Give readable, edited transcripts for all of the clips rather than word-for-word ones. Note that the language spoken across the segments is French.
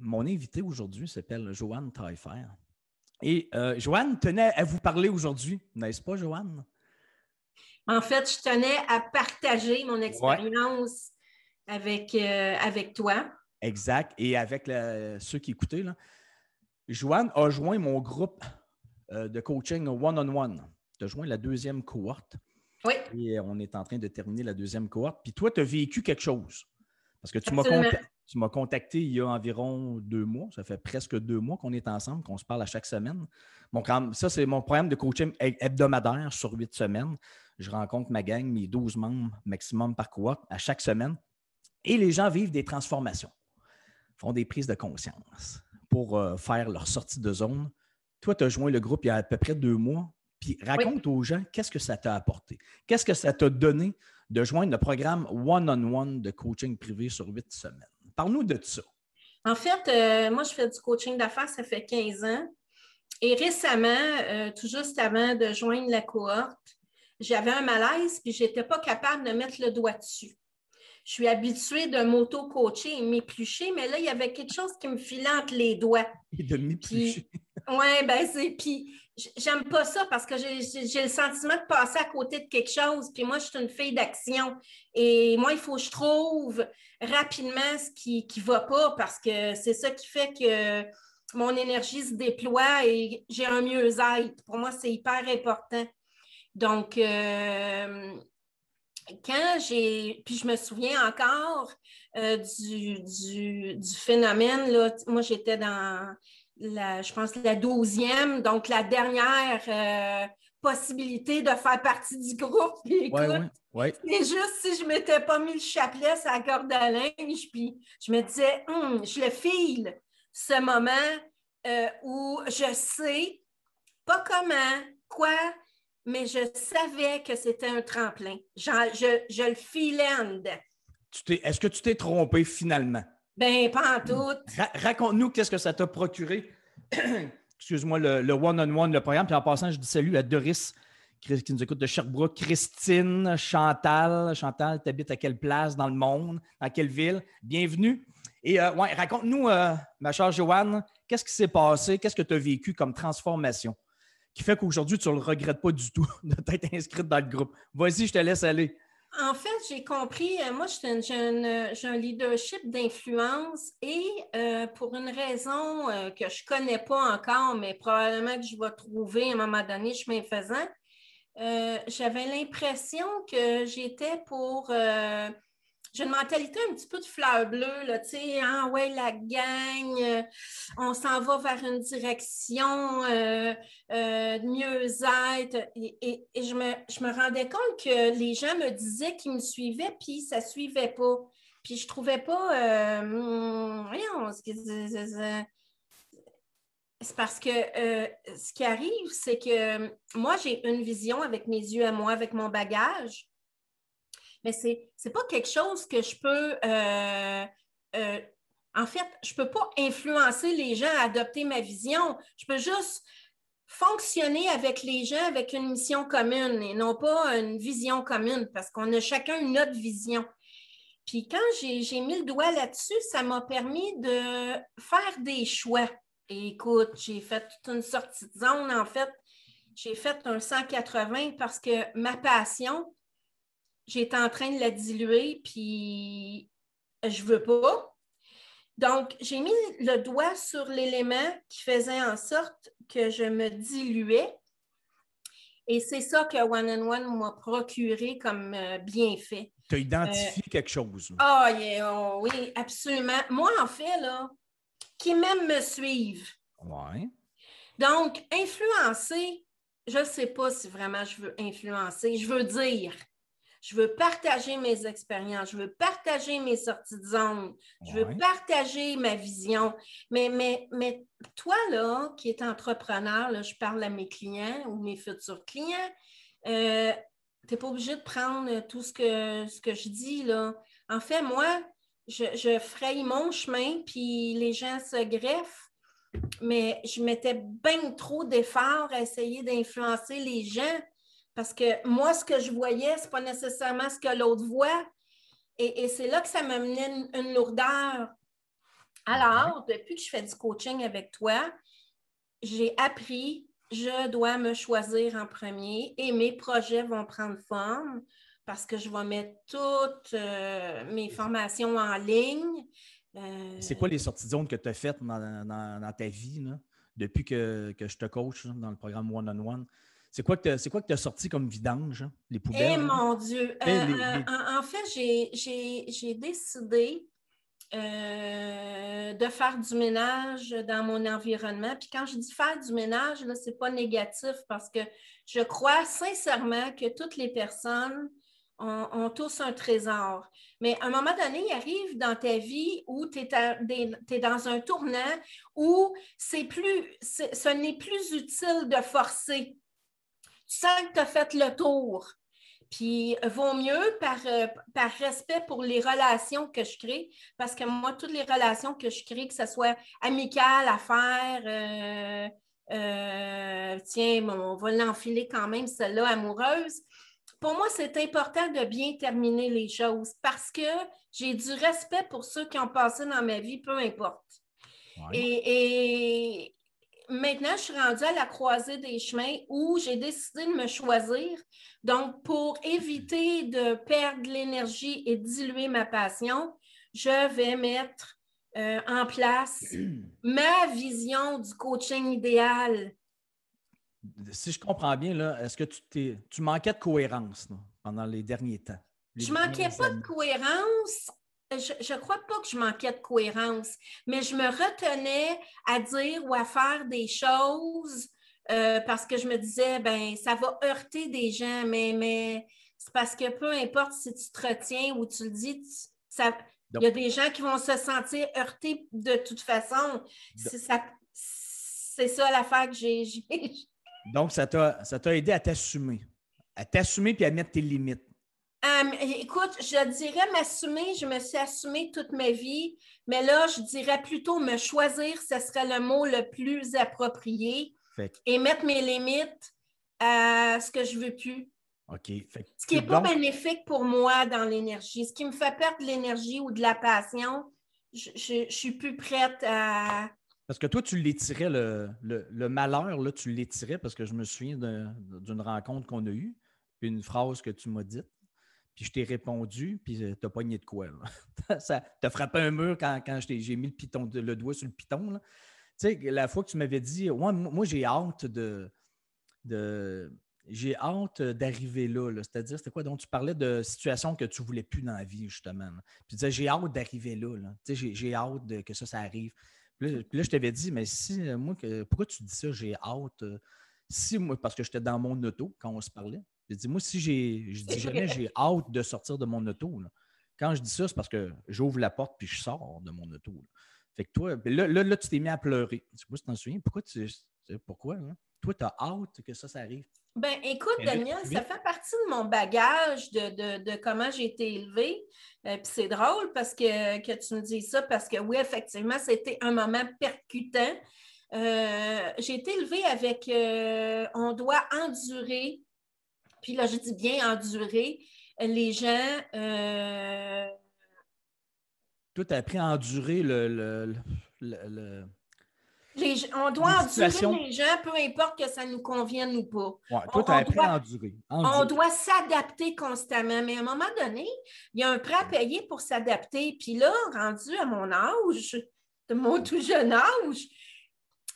Mon invité aujourd'hui s'appelle Joanne Taillefer. Et Joanne tenait à vous parler aujourd'hui, n'est-ce pas, Joanne? En fait, je tenais à partager mon Oui. expérience avec toi. Exact. Et avec ceux qui écoutaient, là, Joanne a joint mon groupe de coaching one-on-one. Tu as joint la deuxième cohorte. Oui, Et on est en train de terminer la deuxième cohorte. Puis toi, tu as vécu quelque chose. Parce que tu absolument. m'as contacté il y a environ 2 mois. Ça fait presque 2 mois qu'on est ensemble, qu'on se parle à chaque semaine. Bon, ça, c'est mon programme de coaching hebdomadaire sur 8 semaines. Je rencontre ma gang, mes 12 membres maximum par cohorte à chaque semaine. Et les gens vivent des transformations, font des prises de conscience pour faire leur sortie de zone. Toi, tu as joint le groupe il y a à peu près 2 mois. Puis raconte aux gens qu'est-ce que ça t'a apporté. Qu'est-ce que ça t'a donné de joindre le programme one-on-one de coaching privé sur 8 semaines. Parle-nous de ça. En fait, moi, je fais du coaching d'affaires, ça fait 15 ans. Et récemment, tout juste avant de joindre la cohorte, j'avais un malaise puis je n'étais pas capable de mettre le doigt dessus. Je suis habituée de m'auto-coacher et m'éplucher, mais là, il y avait quelque chose qui me filait entre les doigts. Et de m'éplucher. Oui, ben c'est. Puis j'aime pas ça parce que j'ai le sentiment de passer à côté de quelque chose. Puis moi, je suis une fille d'action. Et moi, il faut que je trouve rapidement ce qui ne va pas parce que c'est ça qui fait que mon énergie se déploie et j'ai un mieux-être. Pour moi, c'est hyper important. Donc, quand j'ai. Puis je me souviens encore du phénomène. Là. Moi, j'étais dans je pense, la 12e, donc la dernière possibilité de faire partie du groupe. Puis écoute, c'est juste si je ne m'étais pas mis le chapelet sur la corde à linge, puis je me disais, je le file, ce moment où je sais pas comment, quoi, mais je savais que c'était un tremplin. Je le filais en dedans. Est-ce que tu t'es trompé finalement? Ben, pas en tout. Raconte-nous qu'est-ce que ça t'a procuré. Excuse-moi, le one-on-one, le programme. Puis en passant, je dis salut à Doris qui nous écoute de Sherbrooke, Christine, Chantal. Chantal, tu habites à quelle place dans le monde? Dans quelle ville? Bienvenue. Et raconte-nous, ma chère Joanne, qu'est-ce qui s'est passé? Qu'est-ce que tu as vécu comme transformation qui fait qu'aujourd'hui, tu ne le regrettes pas du tout de t'être inscrite dans le groupe? Vas-y, je te laisse aller. En fait, j'ai compris, moi, j'ai un leadership d'influence et pour une raison que je ne connais pas encore, mais probablement que je vais trouver à un moment donné, chemin faisant, j'avais l'impression que j'étais pour... j'ai une mentalité un petit peu de fleur bleue, là, tu sais, hein, ouais, la gang, on s'en va vers une direction de mieux-être. Et je me rendais compte que les gens me disaient qu'ils me suivaient, puis ça ne suivait pas. Puis je ne trouvais pas, voyons, c'est parce que ce qui arrive, c'est que moi, j'ai une vision avec mes yeux à moi, avec mon bagage. Mais c'est pas quelque chose que je peux... en fait, je peux pas influencer les gens à adopter ma vision. Je peux juste fonctionner avec les gens avec une mission commune et non pas une vision commune parce qu'on a chacun une autre vision. Puis quand j'ai mis le doigt là-dessus, ça m'a permis de faire des choix. Et écoute, j'ai fait toute une sortie de zone. En fait, j'ai fait un 180 parce que ma passion, j'étais en train de la diluer, puis je veux pas. Donc, j'ai mis le doigt sur l'élément qui faisait en sorte que je me diluais. Et c'est ça que One-on-One m'a procuré comme bienfait. Tu as identifié quelque chose. Oui, absolument. Moi, en fait, là, qui m'aiment me suivent. Ouais. Donc, influencer, je ne sais pas si vraiment je veux influencer. Je veux dire, je veux partager mes expériences, je veux partager mes sorties de zone, je veux partager ma vision. Mais toi, là, qui es entrepreneur, là, je parle à mes clients ou mes futurs clients, tu n'es pas obligé de prendre tout ce que je dis, là. En fait, moi, je fraye mon chemin, puis les gens se greffent, mais je mettais bien trop d'efforts à essayer d'influencer les gens. Parce que moi, ce que je voyais, ce n'est pas nécessairement ce que l'autre voit. Et c'est là que ça m'amenait une lourdeur. Alors, depuis que je fais du coaching avec toi, j'ai appris, je dois me choisir en premier et mes projets vont prendre forme parce que je vais mettre toutes mes formations en ligne. C'est quoi les sorties de zone que tu as faites dans ta vie là, depuis que je te coach là, dans le programme One-on-One? C'est quoi que tu as sorti comme vidange, hein, les Eh poubelles? Là? mon Dieu! Tu sais, les- En fait, j'ai décidé de faire du ménage dans mon environnement. Puis quand je dis faire du ménage, là, c'est pas négatif parce que je crois sincèrement que toutes les personnes ont tous un trésor. Mais à un moment donné, il arrive dans ta vie où tu es dans un tournant où ce n'est plus utile de forcer. Tu sens que tu as fait le tour. Puis, vaut mieux par respect pour les relations que je crée, parce que moi, toutes les relations que je crée, que ce soit amicales, affaires, tiens, on va l'enfiler quand même, celle-là, amoureuse. Pour moi, c'est important de bien terminer les choses parce que j'ai du respect pour ceux qui ont passé dans ma vie, peu importe. Ouais. Et maintenant, je suis rendue à la croisée des chemins où j'ai décidé de me choisir. Donc, pour éviter de perdre l'énergie et diluer ma passion, je vais mettre en place ma vision du coaching idéal. Si je comprends bien, là, est-ce que tu manquais de cohérence là, pendant les derniers temps, les Je manquais dernières pas de années? cohérence. Je crois pas que je manquais de cohérence, mais je me retenais à dire ou à faire des choses parce que je me disais, ben, ça va heurter des gens, mais c'est parce que peu importe si tu te retiens ou tu le dis, il y a Donc, des gens qui vont se sentir heurtés de toute façon. C'est ça l'affaire que j'ai. donc, ça t'a aidé à t'assumer puis à mettre tes limites. Écoute, je dirais m'assumer, je me suis assumée toute ma vie, mais là, je dirais plutôt me choisir, ce serait le mot le plus approprié, Fait et mettre mes limites à ce que je veux plus. OK. Fait Ce qui n'est pas donc, bénéfique pour moi dans l'énergie. Ce qui me fait perdre de l'énergie ou de la passion, je suis plus prête à. parce que toi, tu l'étirais, le malheur, là, tu l'étirais parce que je me souviens d'une rencontre qu'on a eue, puis une phrase que tu m'as dite, puis je t'ai répondu, puis tu as pogné de quoi, là? Ça t'a frappé un mur quand j'ai mis le doigt sur le piton, là. Tu sais, la fois que tu m'avais dit, ouais, moi, de j'ai hâte d'arriver là, là. C'est-à-dire, c'était quoi? Donc, tu parlais de situations que tu ne voulais plus dans la vie, justement, là. Puis tu disais, j'ai hâte d'arriver là, là. Tu sais, j'ai hâte que ça arrive. Puis là, je t'avais dit, mais si, moi, pourquoi tu dis ça, j'ai hâte? Si, moi, parce que j'étais dans mon auto quand on se parlait. J'ai dit, moi, si je dis jamais j'ai hâte de sortir de mon auto, là. Quand je dis ça, c'est parce que j'ouvre la porte puis je sors de mon auto, là. Fait que toi, là, tu t'es mis à pleurer. Je sais pas si tu t'en souviens. Pourquoi, hein? Toi, tu as hâte que ça arrive. Ben, écoute, Mais là, tout Daniel, de ça suite, fait partie de mon bagage de comment j'ai été élevée. Puis c'est drôle parce que tu me dis ça, parce que oui, effectivement, c'était un moment percutant. J'ai été élevée avec on doit endurer, puis là, je dis bien endurer, les gens. toi, tu as appris à endurer le- On les doit endurer situations. les gens, peu importe que ça nous convienne ou pas. Ouais, toi, tu as On appris à doit, endurer. On Endurer. doit s'adapter constamment, mais à un moment donné, il y a un prêt à payer pour s'adapter. Puis là, rendu à mon âge, de mon tout jeune âge,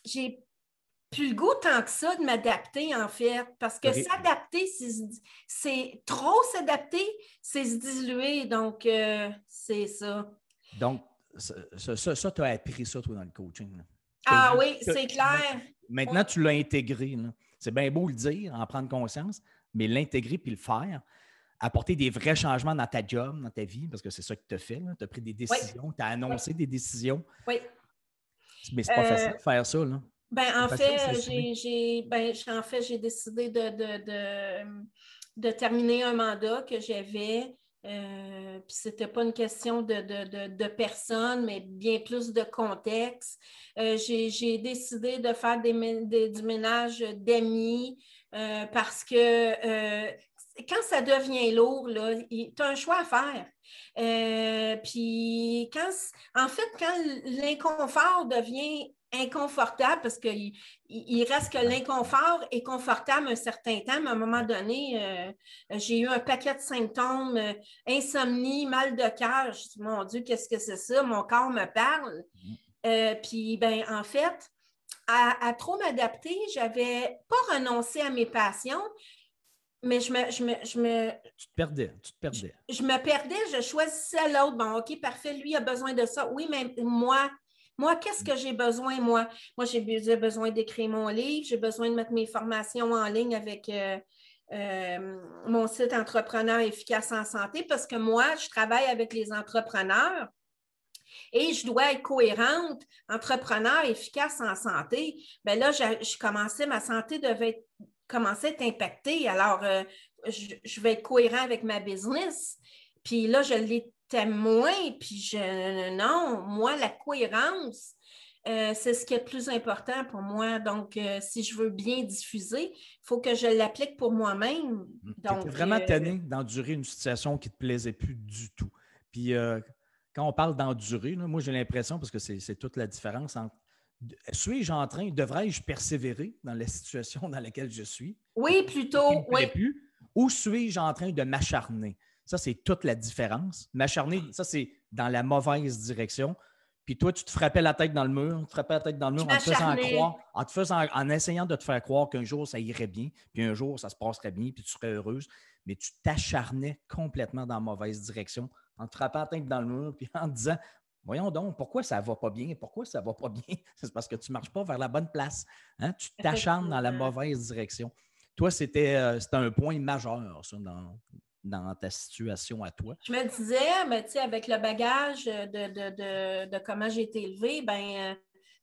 j'ai plus le goût tant que ça de m'adapter, en fait. Parce que s'adapter, c'est trop s'adapter, c'est se diluer. Donc, c'est ça. Donc, tu as appris ça, toi, dans le coaching, là. Ah oui, c'est clair. Oui. Maintenant, tu l'as intégré, là. C'est bien beau le dire, en prendre conscience, mais l'intégrer puis le faire, apporter des vrais changements dans ta job, dans ta vie, parce que c'est ça que tu as fait. Tu as pris des Oui. décisions, tu as annoncé des décisions. Oui. Mais c'est pas Euh, facile de faire ça, là. Ben, C'est en facile de fait, s'assumer. j'ai décidé de terminer un mandat que j'avais. Puis c'était pas une question de personne, mais bien plus de contexte. J'ai décidé de faire du ménage d'amis parce que quand ça devient lourd, tu as un choix à faire. Puis, en fait, quand l'inconfort devient inconfortable, parce qu'il reste que l'inconfort est confortable un certain temps, mais à un moment donné, j'ai eu un paquet de symptômes, insomnie, mal de cœur. Je dis, mon Dieu, qu'est-ce que c'est ça? Mon corps me parle. Puis, ben, en fait, à trop m'adapter, j'avais pas renoncé à mes passions, mais Tu te perdais. je me perdais, je choisissais l'autre. Bon, OK, parfait, lui a besoin de ça. Oui, mais moi, qu'est-ce que j'ai besoin, moi? Moi, j'ai besoin d'écrire mon livre, j'ai besoin de mettre mes formations en ligne avec mon site Entrepreneur efficace en santé parce que moi, je travaille avec les entrepreneurs et je dois être cohérente, entrepreneur efficace en santé. Bien là, je commençais, ma santé devait commencer à être impactée. Alors, je vais être cohérent avec ma business. Puis là, je l'étais moins. Puis non, moi, la cohérence, c'est ce qui est le plus important pour moi. Donc, si je veux bien diffuser, il faut que je l'applique pour moi-même. Tu étais vraiment tanné d'endurer une situation qui ne te plaisait plus du tout. Puis, quand on parle d'endurer, moi, j'ai l'impression, parce que c'est toute la différence entre suis-je en train, devrais-je persévérer dans la situation dans laquelle je suis? Oui, Qui plutôt, ne me plaît oui. plus, ou suis-je en train de m'acharner? Ça, c'est toute la différence. M'acharner, ça, c'est dans la mauvaise direction. Puis toi, tu te frappais la tête dans le mur, en te faisant croire, en essayant de te faire croire qu'un jour, ça irait bien, puis un jour, ça se passerait bien, puis tu serais heureuse, mais tu t'acharnais complètement dans la mauvaise direction, en te frappant la tête dans le mur, puis en te disant, voyons donc, pourquoi ça ne va pas bien? Pourquoi ça ne va pas bien? C'est parce que tu ne marches pas vers la bonne place. Hein? Tu t'acharnes dans la mauvaise direction. Toi, c'était un point majeur, ça, dans ta situation à toi. Je me disais, mais, avec le bagage de comment j'ai été élevée, ben,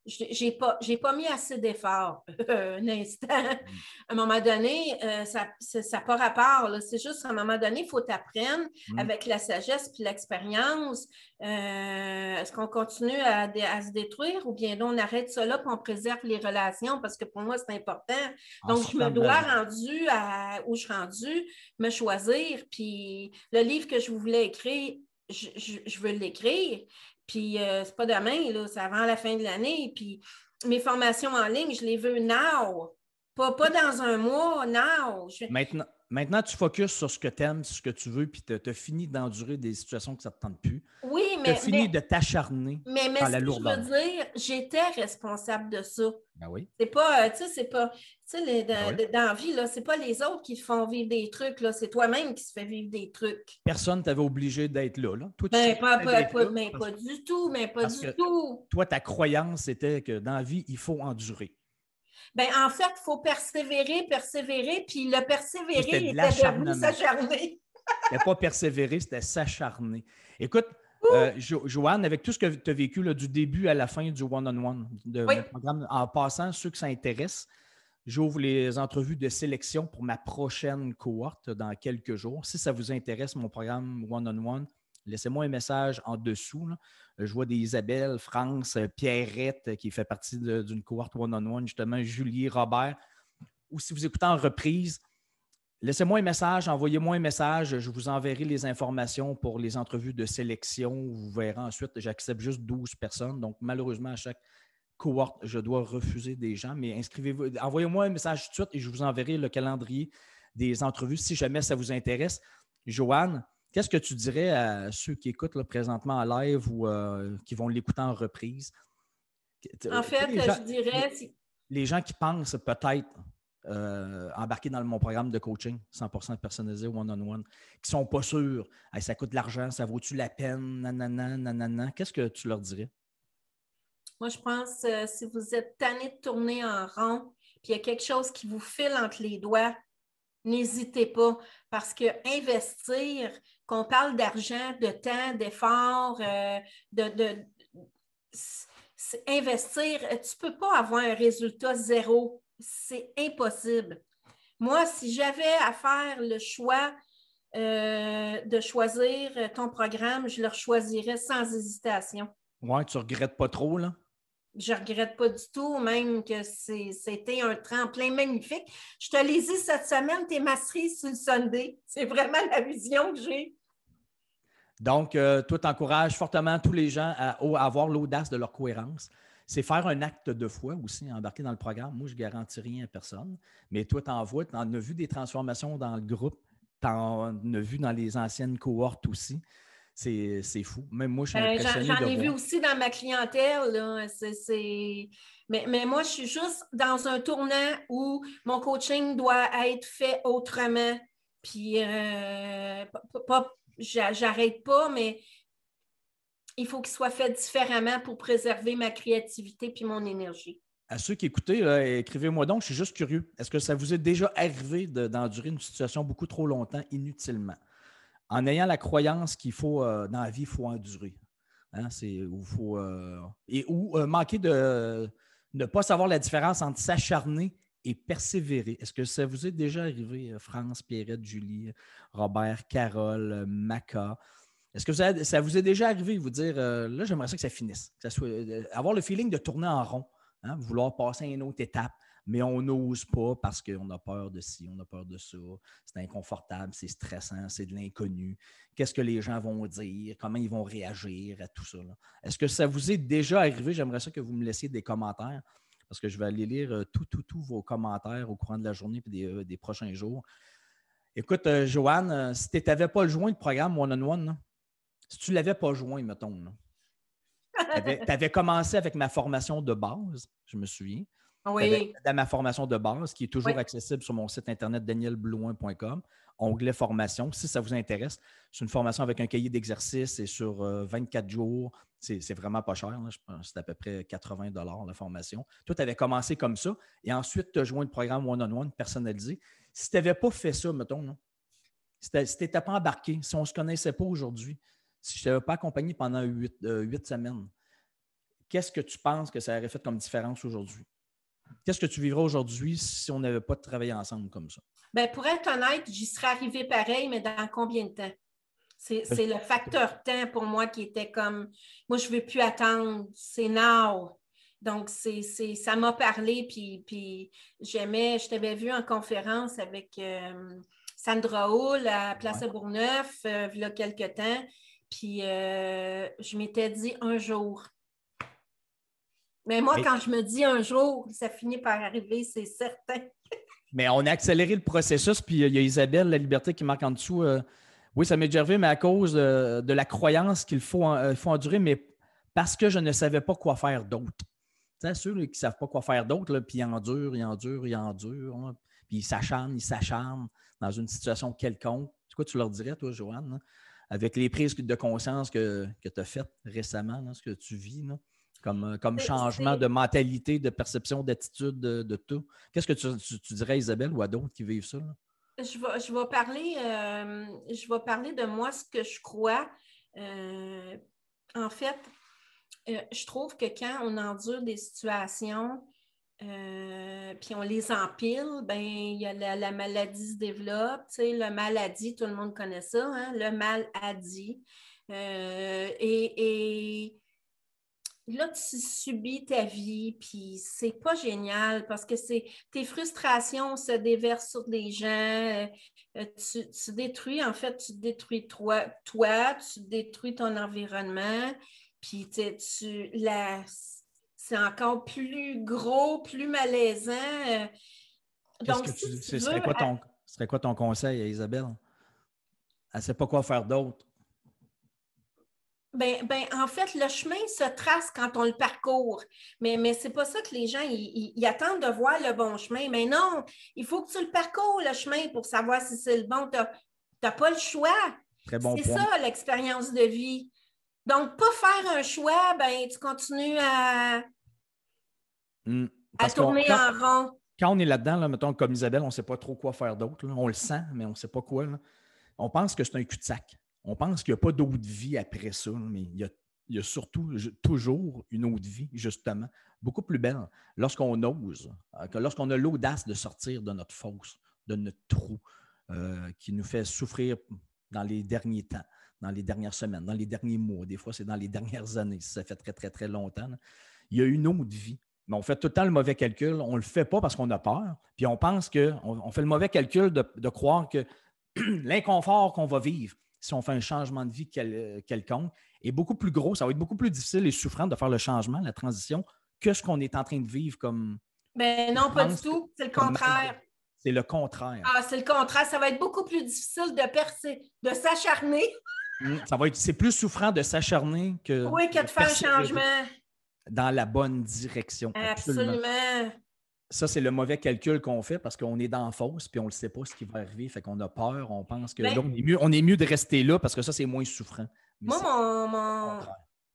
j'ai pas mis assez d'efforts un instant. À un moment donné, ça n'a pas rapport. C'est juste à un moment donné, il faut t'apprendre avec la sagesse et l'expérience. Est-ce qu'on continue à se détruire ou bien on arrête ça là et on préserve les relations parce que pour moi, c'est important. Donc, je me dois, rendu où je suis rendue, me choisir. Puis le livre que je voulais écrire, je veux l'écrire. Puis, c'est pas demain, là, c'est avant la fin de l'année. Puis, mes formations en ligne, je les veux now. Pas dans un mois, now. Maintenant, tu focuses sur ce que tu aimes, sur ce que tu veux, puis tu as fini d'endurer des situations que ça ne te tente plus. Oui, mais. Tu as fini de t'acharner dans la lourdeur. Je veux dire, j'étais responsable de ça. Ben oui. C'est pas, dans la vie, là, c'est pas les autres qui te font vivre des trucs, là, c'est toi-même qui se fait vivre des trucs. Personne ne t'avait obligé d'être là. Toi, tu pas du tout, Toi, ta croyance, c'était que dans la vie, il faut endurer. Ben, en fait, il faut persévérer, puis le persévérer était devenu s'acharner. C'était pas persévérer, c'était s'acharner. Écoute, Joanne, avec tout ce que tu as vécu là, du début à la fin du one-on-one de mon programme, en passant, ceux que ça intéresse, j'ouvre les entrevues de sélection pour ma prochaine cohorte dans quelques jours. Si ça vous intéresse, mon programme one-on-one, laissez-moi un message en dessous. Là. Je vois des Isabelle, France, Pierrette qui fait partie d'une cohorte one-on-one, justement, Julie, Robert. Ou si vous écoutez en reprise, laissez-moi un message, envoyez-moi un message. Je vous enverrai les informations pour les entrevues de sélection. Vous verrez ensuite, j'accepte juste 12 personnes. Donc, malheureusement, à chaque cohorte, je dois refuser des gens. Mais inscrivez-vous, envoyez-moi un message tout de suite et je vous enverrai le calendrier des entrevues si jamais ça vous intéresse. Joanne, qu'est-ce que tu dirais à ceux qui écoutent là, présentement en live ou qui vont l'écouter en reprise? En fait, je dirais... Les gens qui pensent peut-être embarquer dans mon programme de coaching 100% personnalisé one-on-one, qui ne sont pas sûrs, hey, ça coûte de l'argent, ça vaut-tu la peine, nanana. Qu'est-ce que tu leur dirais? Moi, je pense si vous êtes tanné de tourner en rond, puis il y a quelque chose qui vous file entre les doigts, n'hésitez pas, parce que investir, qu'on parle d'argent, de temps, d'effort, investir, tu ne peux pas avoir un résultat zéro. C'est impossible. Moi, si j'avais à faire le choix de choisir ton programme, je le choisirais sans hésitation. Ouais, tu ne regrettes pas trop, là? je ne regrette pas du tout, même que c'était un tremplin magnifique. Je te l'ai dit cette semaine, tes ma cerise sur le Sunday. C'est vraiment la vision que j'ai. Donc, toi, tu encourages fortement tous les gens à avoir l'audace de leur cohérence. C'est faire un acte de foi aussi, embarquer dans le programme. Moi, je ne garantis rien à personne. Mais toi, tu en vois, tu en as vu des transformations dans le groupe. Tu en as vu dans les anciennes cohortes aussi. C'est fou. Même moi, je suis impressionné de J'en ai vu voir. aussi dans ma clientèle. Là. Mais moi, je suis juste dans un tournant où mon coaching doit être fait autrement. Puis, j'arrête pas, mais il faut qu'il soit fait différemment pour préserver ma créativité puis mon énergie. À ceux qui écoutez, là, écrivez-moi donc, je suis juste curieux. Est-ce que ça vous est déjà arrivé d'endurer une situation beaucoup trop longtemps inutilement? En ayant la croyance qu'il faut, dans la vie, il faut endurer. Hein, ou manquer de ne pas savoir la différence entre s'acharner et persévérer. Est-ce que ça vous est déjà arrivé, France, Pierrette, Julie, Robert, Carole, Maca? Est-ce que ça vous est déjà arrivé de vous dire, là, j'aimerais ça que ça finisse, que ça soit, avoir le feeling de tourner en rond, hein, vouloir passer à une autre étape, mais on n'ose pas parce qu'on a peur de ci, on a peur de ça, c'est inconfortable, c'est stressant, c'est de l'inconnu. Qu'est-ce que les gens vont dire, comment ils vont réagir à tout ça? Est-ce que ça vous est déjà arrivé? J'aimerais ça que vous me laissiez des commentaires parce que je vais aller lire tous vos commentaires au courant de la journée et des prochains jours. Écoute, Joanne, si tu n'avais pas joint le programme One-on-One, si tu ne l'avais pas joint, mettons, tu avais commencé avec ma formation de base, je me souviens. Oui. Dans ma formation de base, qui est toujours accessible sur mon site internet danielblouin.com, onglet formation. Si ça vous intéresse, c'est une formation avec un cahier d'exercice et sur 24 jours. C'est vraiment pas cher. Là. Je pense que c'est à peu près 80 $ la formation. Toi, tu avais commencé comme ça et ensuite, tu as joint le programme One-on-One personnalisé. Si tu n'avais pas fait ça, mettons, si tu n'étais pas embarqué, si on ne se connaissait pas aujourd'hui, si je ne t'avais pas accompagné pendant 8 semaines, qu'est-ce que tu penses que ça aurait fait comme différence aujourd'hui? Qu'est-ce que tu vivras aujourd'hui si on n'avait pas travaillé ensemble comme ça? Bien, pour être honnête, j'y serais arrivée pareil, mais dans combien de temps? C'est le facteur temps pour moi qui était comme, moi, je ne veux plus attendre, c'est now. Donc, ça m'a parlé, puis j'aimais, je t'avais vu en conférence avec Sandra Hull à Place Bourgneuf, il y a quelques temps, puis je m'étais dit un jour. Mais moi, quand je me dis un jour, ça finit par arriver, c'est certain. Mais on a accéléré le processus, puis il y a Isabelle La Liberté qui marque en dessous. Oui, ça m'est déjà arrivé, mais à cause de la croyance qu'il faut endurer, mais parce que je ne savais pas quoi faire d'autre. Tu sais, ceux qui ne savent pas quoi faire d'autre, puis ils endurent, hein, puis ils s'acharnent dans une situation quelconque. C'est quoi tu leur dirais, toi, Joanne, avec les prises de conscience que tu as faites récemment, ce que tu vis, comme changement de mentalité, de perception, d'attitude, de tout. Qu'est-ce que tu dirais à Isabelle ou à d'autres qui vivent ça? Là? Je vais parler de moi, ce que je crois. En fait, je trouve que quand on endure des situations, puis on les empile, ben il y a la maladie se développe. Tu sais, le maladie, tout le monde connaît ça, hein? Le mal a dit. Et là, tu subis ta vie, puis c'est pas génial parce que tes frustrations se déversent sur des gens. Tu détruis, en fait, tu détruis toi, tu détruis ton environnement, puis c'est encore plus gros, plus malaisant. Donc, ce serait quoi ton conseil à Isabelle? Elle ne sait pas quoi faire d'autre. En fait, le chemin se trace quand on le parcourt. Mais ce n'est pas ça que les gens ils attendent de voir le bon chemin. Mais non, il faut que tu le parcours, le chemin, pour savoir si c'est le bon. Tu n'as pas le choix. Très bon c'est point. ça, l'expérience de vie. Donc, pas faire un choix, tu continues à tourner en rond. Quand on est là-dedans, là, mettons, comme Isabelle, on ne sait pas trop quoi faire d'autre. On le sent, mais on ne sait pas quoi. Là. On pense que c'est un cul-de-sac. On pense qu'il n'y a pas d'autre vie après ça, mais il y a surtout toujours une autre vie, justement, beaucoup plus belle. Lorsqu'on ose, lorsqu'on a l'audace de sortir de notre fosse, de notre trou qui nous fait souffrir dans les derniers temps, dans les dernières semaines, dans les derniers mois. Des fois, c'est dans les dernières années, si ça fait très, très, très longtemps. Là. il y a une autre vie. Mais on fait tout le temps le mauvais calcul. On ne le fait pas parce qu'on a peur. Puis on pense qu'on fait le mauvais calcul de croire que l'inconfort qu'on va vivre si on fait un changement de vie quelconque est beaucoup plus gros. Ça va être beaucoup plus difficile et souffrant de faire le changement, la transition, que ce qu'on est en train de vivre comme Ben non, pas du tout. C'est le contraire. C'est le contraire. Ah, c'est le contraire. Ça va être beaucoup plus difficile de percer, de s'acharner. C'est plus souffrant de s'acharner que Oui, que de faire un changement. Dans la bonne direction. Absolument. Ça, c'est le mauvais calcul qu'on fait parce qu'on est dans la fosse puis on ne sait pas ce qui va arriver. Fait qu'on a peur, on pense que là, on est mieux de rester là parce que ça, c'est moins souffrant. Mais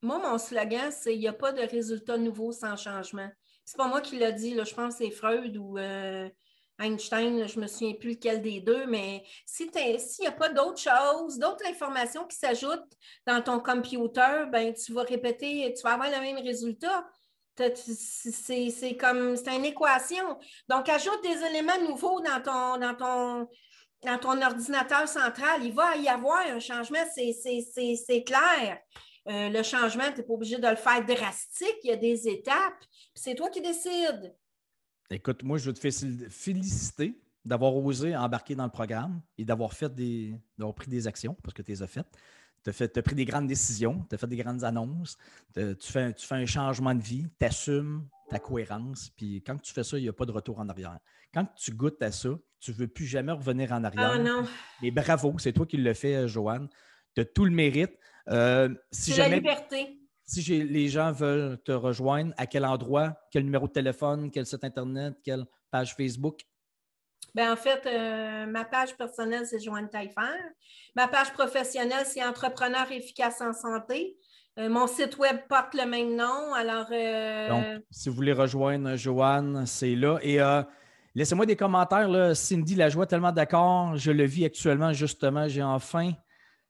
moi, mon slogan, c'est « Il n'y a pas de résultat nouveau sans changement ». C'est pas moi qui l'ai dit, là, je pense que c'est Freud ou Einstein, là, je ne me souviens plus lequel des deux, mais s'il n'y a pas d'autres choses, d'autres informations qui s'ajoutent dans ton computer, ben, tu vas répéter, tu vas avoir le même résultat. C'est une équation. Donc, ajoute des éléments nouveaux dans ton ordinateur central. Il va y avoir un changement, c'est clair. Le changement, tu n'es pas obligé de le faire drastique. Il y a des étapes. C'est toi qui décides. Écoute, moi, je veux te féliciter d'avoir osé embarquer dans le programme et d'avoir pris des actions parce que tu les as faites. Tu as pris des grandes décisions, tu as fait des grandes annonces, tu fais un changement de vie, tu assumes ta cohérence. Puis quand tu fais ça, il n'y a pas de retour en arrière. Quand tu goûtes à ça, tu ne veux plus jamais revenir en arrière. Ah non. Et bravo, c'est toi qui le fais, Joanne. Tu as tout le mérite. C'est la liberté. Si les gens veulent te rejoindre, à quel endroit, quel numéro de téléphone, quel site Internet, quelle page Facebook? Ben, en fait, ma page personnelle, c'est Joanne Taillefer. Ma page professionnelle, c'est Entrepreneur efficace en santé. Mon site web porte le même nom. Alors, donc, si vous voulez rejoindre Joanne, c'est là. Et laissez-moi des commentaires. Là. Cindy Lajoie, tellement d'accord. Je le vis actuellement, justement. J'ai enfin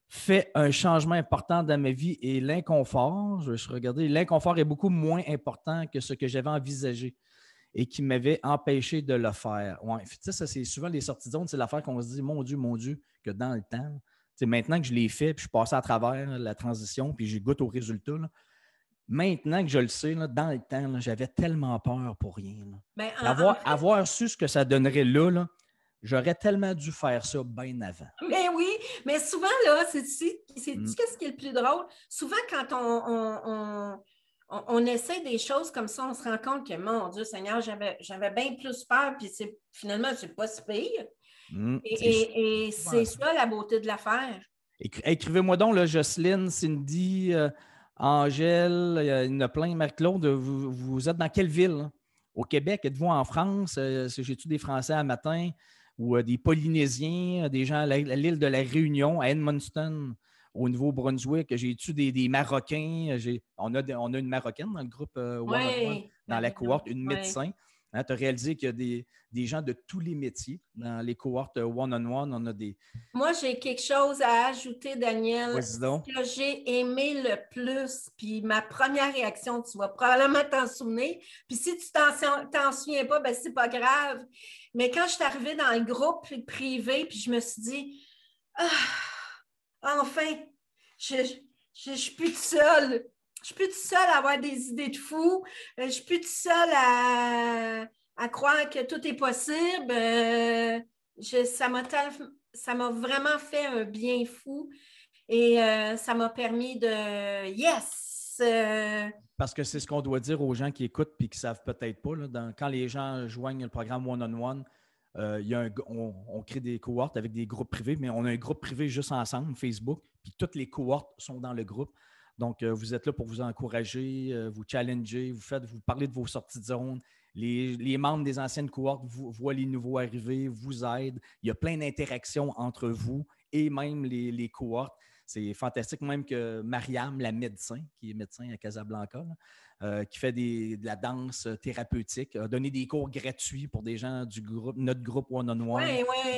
fait un changement important dans ma vie et l'inconfort, je vais regarder, l'inconfort est beaucoup moins important que ce que j'avais envisagé et qui m'avait empêché de le faire. Ouais, tu sais, ça, c'est souvent les sorties de zone, c'est l'affaire qu'on se dit, mon Dieu, que dans le temps, maintenant que je l'ai fait, puis je suis passé à travers la transition, puis j'ai goûté au résultat, là, maintenant que je le sais, là, dans le temps, là, j'avais tellement peur pour rien. ben, avoir su ce que ça donnerait là, j'aurais tellement dû faire ça bien avant. Mais oui, mais souvent, là, qu'est-ce qui est le plus drôle? Souvent, quand on essaie des choses comme ça, on se rend compte que, mon Dieu Seigneur, j'avais bien plus peur, puis finalement, c'est pas si pire. Et c'est ça la beauté de l'affaire. Écrivez-moi donc, là, Jocelyne, Cindy, Angèle, il y en a plein, Marie-Claude. Vous êtes dans quelle ville? Hein? Au Québec? Êtes-vous en France? J'ai-tu des Français à matin? Ou des Polynésiens, des gens à l'île de la Réunion, à Edmundston, au Nouveau-Brunswick? J'ai-tu des Marocains? On a une Marocaine dans le groupe One-on-One, dans la cohorte, une médecin. Hein, tu as réalisé qu'il y a des gens de tous les métiers. Dans les cohortes One-on-One, on a des... Moi, j'ai quelque chose à ajouter, Daniel. Vas-y donc. Ce que j'ai aimé le plus, puis ma première réaction, tu vas probablement t'en souvenir. Puis si tu t'en souviens pas, ben c'est pas grave. Mais quand je suis arrivée dans le groupe privé, puis je me suis dit, enfin, je suis plus toute seule. Je suis plus toute seule à avoir des idées de fou. Je suis plus toute seule à croire que tout est possible. Ça m'a vraiment fait un bien fou et ça m'a permis de yes! Parce que c'est ce qu'on doit dire aux gens qui écoutent et qui ne savent peut-être pas. Là, quand les gens joignent le programme One-on-One, on crée des cohortes avec des groupes privés, mais on a un groupe privé juste ensemble, Facebook, puis toutes les cohortes sont dans le groupe. Donc, vous êtes là pour vous encourager, vous challenger, vous parler de vos sorties de zone. Les membres des anciennes cohortes voient les nouveaux arriver, vous aident. Il y a plein d'interactions entre vous et même les cohortes. C'est fantastique, même que Mariam, la médecin, qui est médecin à Casablanca, là, qui fait de la danse thérapeutique, a donné des cours gratuits pour des gens du groupe, notre groupe One-on-One,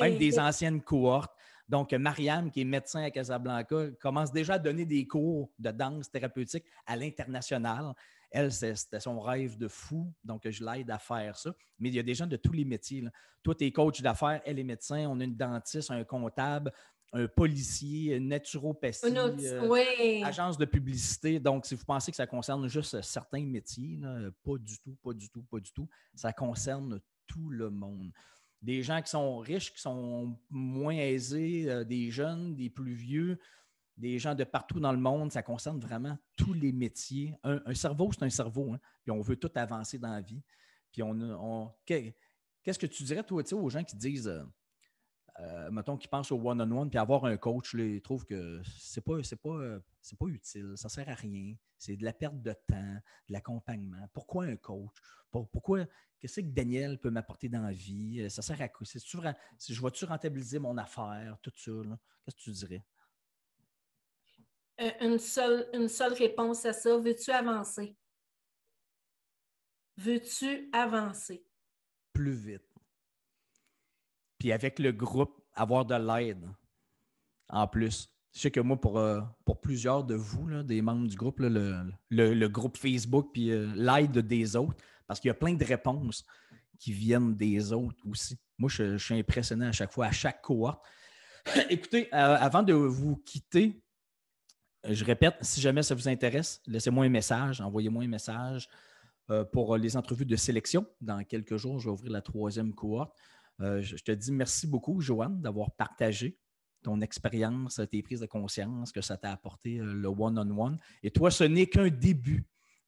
même des anciennes cohortes. Donc, Mariam, qui est médecin à Casablanca, commence déjà à donner des cours de danse thérapeutique à l'international. Elle, c'était son rêve de fou, donc je l'aide à faire ça. Mais il y a des gens de tous les métiers. Là. Toi, tu es coach d'affaires, elle est médecin, on a une dentiste, un comptable, un policier, naturopathie, Oui. agence de publicité. Donc, si vous pensez que ça concerne juste certains métiers, là, pas du tout, pas du tout, pas du tout. Ça concerne tout le monde. Des gens qui sont riches, qui sont moins aisés, des jeunes, des plus vieux, des gens de partout dans le monde. Ça concerne vraiment tous les métiers. Un cerveau, c'est un cerveau, hein, puis on veut tout avancer dans la vie. Puis qu'est-ce que tu dirais, toi, aux gens qui disent, mettons, qui pensent au one-on-one, puis avoir un coach, là, ils trouvent que c'est pas utile, ça ne sert à rien, c'est de la perte de temps, de l'accompagnement. Pourquoi un coach? Pourquoi? Qu'est-ce que Daniel peut m'apporter dans la vie? Ça sert à quoi? Je vais-tu rentabiliser mon affaire, tout ça? Là? Qu'est-ce que tu dirais? Une seule réponse à ça. Veux-tu avancer? Veux-tu avancer? Plus vite. Puis avec le groupe, avoir de l'aide en plus. Je sais que moi, pour plusieurs de vous, là, des membres du groupe, là, le groupe Facebook, puis l'aide des autres, parce qu'il y a plein de réponses qui viennent des autres aussi. Moi, je suis impressionné à chaque fois, à chaque cohorte. Écoutez, avant de vous quitter, je répète, si jamais ça vous intéresse, laissez-moi un message, envoyez-moi un message pour les entrevues de sélection. Dans quelques jours, je vais ouvrir la 3e cohorte. Je te dis merci beaucoup, Joanne, d'avoir partagé ton expérience, tes prises de conscience, que ça t'a apporté le one-on-one. Et toi, ce n'est qu'un début.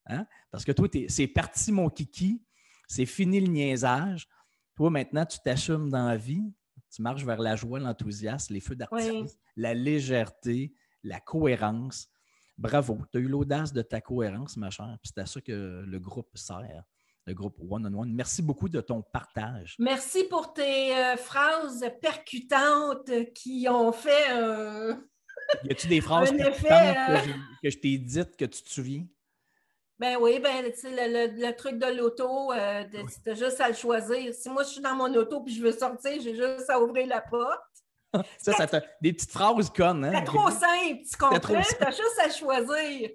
Hein? Parce que toi, c'est parti, mon kiki. C'est fini le niaisage. Toi, maintenant, tu t'assumes dans la vie. Tu marches vers la joie, l'enthousiasme, les feux d'artifice, la légèreté, la cohérence. Bravo. Tu as eu l'audace de ta cohérence, ma chère. Puis c'est à ça que le groupe sert, le groupe One-on-One. Merci beaucoup de ton partage. Merci pour tes phrases percutantes qui ont fait Y a-tu des phrases un percutantes effet. que je t'ai dites que tu te souviens? Ben oui, ben, tu sais, le truc de l'auto, t'as juste à le choisir. Si moi, je suis dans mon auto et je veux sortir, j'ai juste à ouvrir la porte. Ça t'a des petites phrases connes, hein? C'est trop simple, tu comprends? T'as juste à choisir.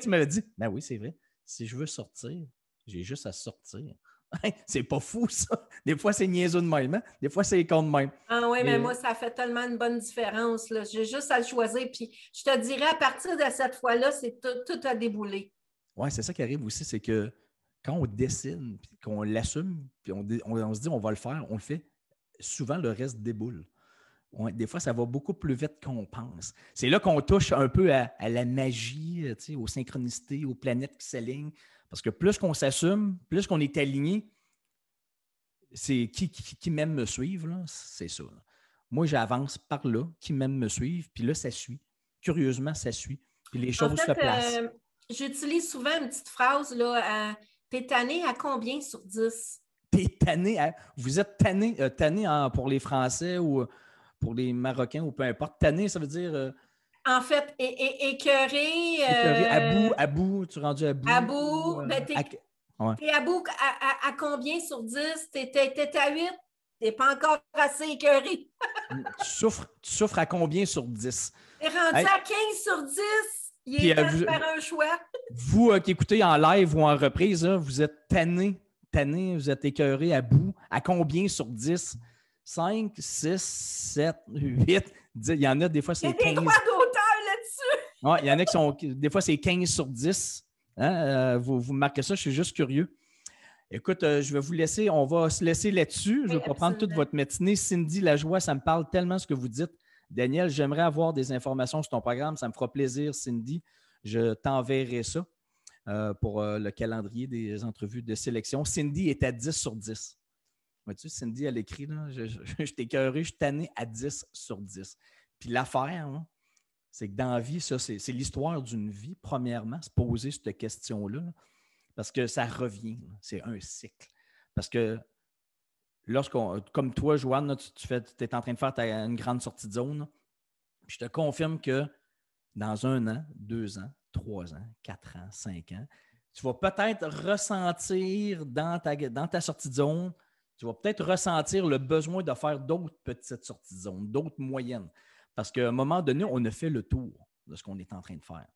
Tu m'avais dit, ben oui, c'est vrai. Si je veux sortir, j'ai juste à sortir. C'est pas fou, ça. Des fois, c'est niaiseux de même. Hein? Des fois, c'est con de même. Ah oui, mais moi, ça fait tellement une bonne différence. Là. J'ai juste à le choisir. Puis je te dirais, à partir de cette fois-là, c'est tout à débouler. Oui, c'est ça qui arrive aussi, c'est que quand on décide, puis qu'on l'assume, puis on se dit on va le faire, on le fait, souvent le reste déboule. Des fois, ça va beaucoup plus vite qu'on pense. C'est là qu'on touche un peu à la magie, aux synchronicités, aux planètes qui s'alignent. Parce que plus qu'on s'assume, plus qu'on est aligné, c'est qui m'aime me suivre, là, c'est ça. Là. Moi, j'avance par là, qui m'aime me suivre, puis là, ça suit. Curieusement, ça suit. Puis les choses se placent. J'utilise souvent une petite phrase, là, t'es tanné à combien sur 10? T'es tanné à... Vous êtes tanné, pour les Français ou pour les Marocains ou peu importe. Tanné, ça veut dire... En fait, écœuré. Écœuré, à bout, tu es rendu à bout. À bout. T'es à bout à combien sur 10? T'es à 8? T'es pas encore assez écœuré. Tu souffres à combien sur 10? T'es rendu à 15 sur 10? Il est temps de faire un choix. Vous qui écoutez en live ou en reprise, là, vous êtes tanné, vous êtes écœuré à bout. À combien sur 10? 5, 6, 7, 8, 10. Il y en a des fois, c'est 15. Il y a des droits d'auteur là-dessus. Ouais, il y en a qui sont... Des fois, c'est 15 sur 10. Hein? Vous marquez ça, je suis juste curieux. Écoute, je vais vous laisser, on va se laisser là-dessus. Je ne vais pas prendre toute votre matinée. Cindy Lajoie, ça me parle tellement ce que vous dites. Daniel, j'aimerais avoir des informations sur ton programme. Ça me fera plaisir, Cindy. Je t'enverrai ça pour le calendrier des entrevues de sélection. Cindy est à 10 sur 10. Vois-tu, Cindy, elle écrit, là, je t'écœuré, je suis tanné à 10 sur 10. Puis l'affaire, hein, c'est que dans la vie, ça, c'est l'histoire d'une vie, premièrement, se poser cette question-là. Là, parce que ça revient. Là, c'est un cycle. Parce que comme toi, Joanne, tu es en train de faire une grande sortie de zone. Là, je te confirme que dans 1 an, 2 ans, 3 ans, 4 ans, 5 ans, tu vas peut-être ressentir dans ta sortie de zone, tu vas peut-être ressentir le besoin de faire d'autres petites sorties de zone, d'autres moyennes. Parce qu'à un moment donné, on a fait le tour de ce qu'on est en train de faire.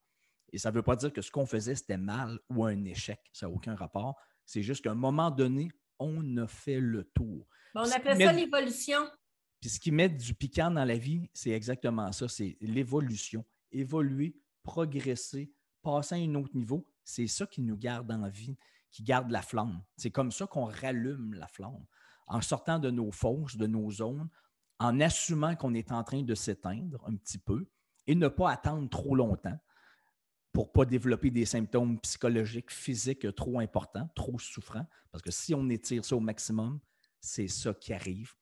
Et ça ne veut pas dire que ce qu'on faisait, c'était mal ou un échec. Ça n'a aucun rapport. C'est juste qu'à un moment donné, on a fait le tour. On appelle ça l'évolution. Puis ce qui met du piquant dans la vie, c'est exactement ça, c'est l'évolution. Évoluer, progresser, passer à un autre niveau, c'est ça qui nous garde en vie, qui garde la flamme. C'est comme ça qu'on rallume la flamme. En sortant de nos fosses, de nos zones, en assumant qu'on est en train de s'éteindre un petit peu et ne pas attendre trop longtemps pour ne pas développer des symptômes psychologiques, physiques trop importants, trop souffrants. Parce que si on étire ça au maximum, c'est ça qui arrive.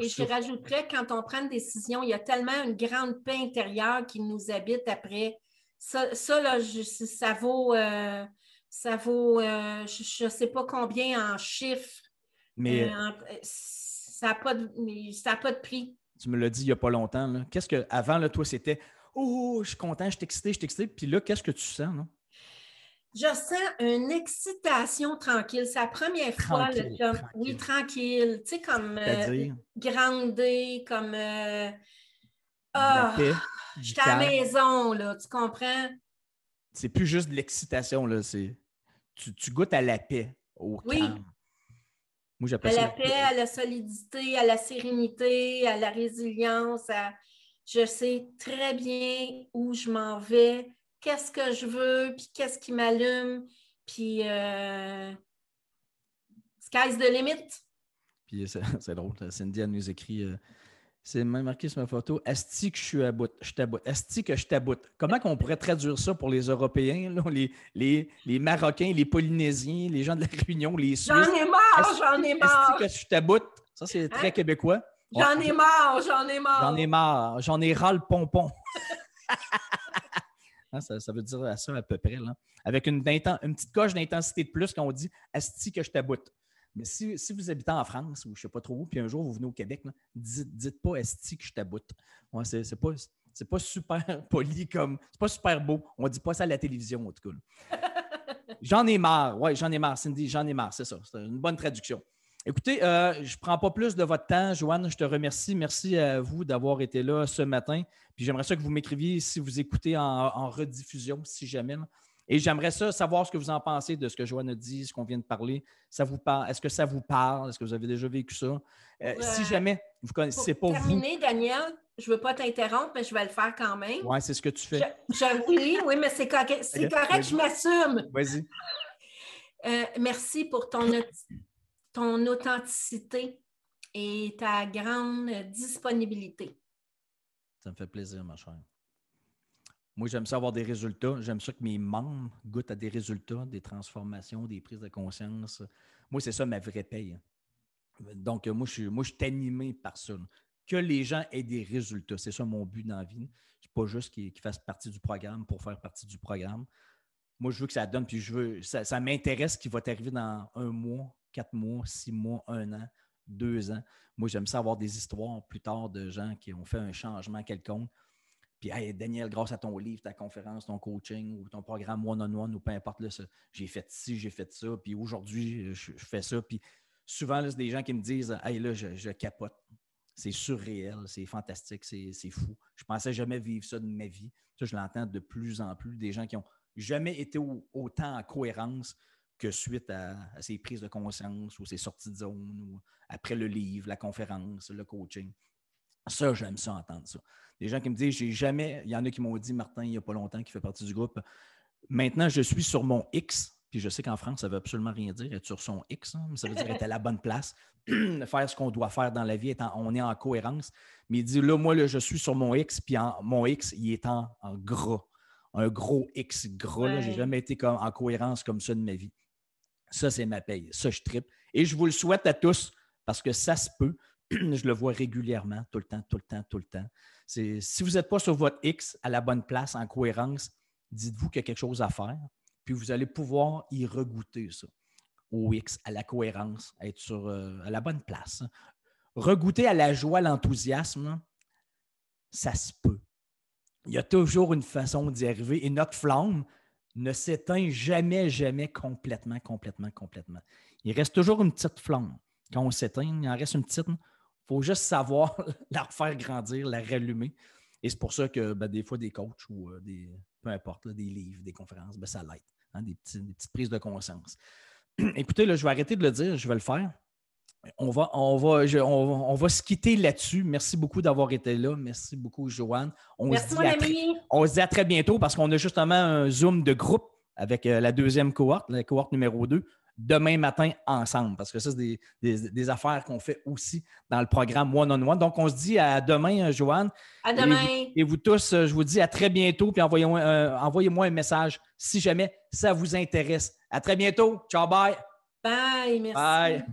Et je rajouterais, quand on prend une décision, il y a tellement une grande paix intérieure qui nous habite après. Ça là, ça vaut, je ne sais pas combien en chiffres. Mais ça n'a pas de prix. Tu me l'as dit il n'y a pas longtemps. Là. Qu'est-ce que, avant, là, toi, c'était oh, je suis content, je suis excité. Puis là, qu'est-ce que tu sens? Là? Je sens une excitation tranquille. C'est la première fois. Tranquille. Oui, tranquille. Tu sais, comme grandée, comme la paix. Je suis à la maison, là, tu comprends? C'est plus juste de l'excitation, là. Tu goûtes à la paix, au calme. Moi, j'appelle ça la paix, à la solidité, à la sérénité, à la résilience. Je sais très bien où je m'en vais, qu'est-ce que je veux, puis qu'est-ce qui m'allume, puis sky's the limit. Puis c'est drôle, Cindy, elle nous écrit, c'est même marqué sur ma photo, asti que je suis à bout, je t'aboute, asti que je t'aboute. Comment qu'on pourrait traduire ça pour les Européens, là, les Marocains, les Polynésiens, les gens de la Réunion, les Suisses? J'en ai marre, j'en ai marre. Asti que je t'aboute, ça c'est très québécois. J'en ai marre, j'en ai marre. J'en ai marre, j'en ai ras le pompon. Ça veut dire ça à peu près. Là. Avec une petite coche d'intensité de plus quand on dit « asti que je t'aboute ». Mais si vous habitez en France ou je ne sais pas trop où, puis un jour vous venez au Québec, là, dites pas « asti que je t'aboute ». Ouais, c'est pas super poli comme... C'est pas super beau. On ne dit pas ça à la télévision, en tout cas. J'en ai marre. Oui, j'en ai marre, Cindy. J'en ai marre, c'est ça. C'est une bonne traduction. Écoutez, je ne prends pas plus de votre temps, Joanne. Je te remercie. Merci à vous d'avoir été là ce matin. Puis j'aimerais ça que vous m'écriviez si vous écoutez en rediffusion, si jamais. Là. Et j'aimerais ça savoir ce que vous en pensez de ce que Joanne a dit, ce qu'on vient de parler. Ça vous parle? Est-ce que ça vous parle? Est-ce que vous avez déjà vécu ça? Si jamais vous ne connaissez pas vous... Pour terminer, Daniel, je ne veux pas t'interrompre, mais je vais le faire quand même. Oui, c'est ce que tu fais. Oui, mais c'est correct, je m'assume. Vas-y. Merci pour ton authenticité et ta grande disponibilité. Ça me fait plaisir, ma chère. Moi, j'aime ça avoir des résultats. J'aime ça que mes membres goûtent à des résultats, des transformations, des prises de conscience. Moi, c'est ça ma vraie paye. Donc, moi, je suis animé par ça. Là. Que les gens aient des résultats. C'est ça mon but dans la vie. C'est pas juste qu'ils fassent partie du programme pour faire partie du programme. Moi, je veux que ça donne, puis ça m'intéresse ce qui va t'arriver dans 1 mois, 4 mois, 6 mois, 1 an, 2 ans. Moi, j'aime ça avoir des histoires plus tard de gens qui ont fait un changement quelconque. Puis, hey, Daniel, grâce à ton livre, ta conférence, ton coaching ou ton programme one-on-one ou peu importe, là, j'ai fait ci, j'ai fait ça, puis aujourd'hui, je fais ça. Puis souvent, là, c'est des gens qui me disent « Hey, là, je capote. C'est surréel, c'est fantastique, c'est fou. Je ne pensais jamais vivre ça de ma vie. » Ça, je l'entends de plus en plus, des gens qui n'ont jamais été autant en cohérence que suite à ces prises de conscience ou ces sorties de zone ou après le livre, la conférence, le coaching. Ça, j'aime ça, entendre ça. Des gens qui me disent, j'ai jamais, il y en a qui m'ont dit, Martin, il n'y a pas longtemps, qui fait partie du groupe, maintenant, je suis sur mon X, puis je sais qu'en France, ça ne veut absolument rien dire, être sur son X, hein, mais ça veut dire être à la bonne place, faire ce qu'on doit faire dans la vie, on est en cohérence. Mais il dit, là, moi, là, je suis sur mon X, puis mon X, il est en gras. Un gros X gras, là, j'ai jamais été en cohérence comme ça de ma vie. Ça, c'est ma paye. Ça, je trippe. Et je vous le souhaite à tous, parce que ça se peut. Je le vois régulièrement, tout le temps. Si vous n'êtes pas sur votre X à la bonne place, en cohérence, dites-vous qu'il y a quelque chose à faire, puis vous allez pouvoir y regoûter ça, au X, à la cohérence, être à la bonne place. Regoûter à la joie, l'enthousiasme, ça se peut. Il y a toujours une façon d'y arriver et notre flamme ne s'éteint jamais complètement. Il reste toujours une petite flamme. Quand on s'éteint, il en reste une petite. Il faut juste savoir la refaire grandir, la rallumer. Et c'est pour ça que des fois, des coachs ou peu importe, là, des livres, des conférences, ça l'aide. Hein, des petites prises de conscience. Écoutez, là, je vais arrêter de le dire, je vais le faire. On va se quitter là-dessus. Merci beaucoup d'avoir été là. Merci beaucoup, Joanne. Merci, mon ami. On se dit à très bientôt parce qu'on a justement un Zoom de groupe avec la deuxième cohorte, la cohorte numéro 2, demain matin ensemble. Parce que ça, c'est des affaires qu'on fait aussi dans le programme One-on-One. Donc, on se dit à demain, Joanne. À demain. Et vous tous, je vous dis à très bientôt. Puis envoyez-moi un message si jamais ça vous intéresse. À très bientôt. Ciao, bye. Bye, merci. Bye.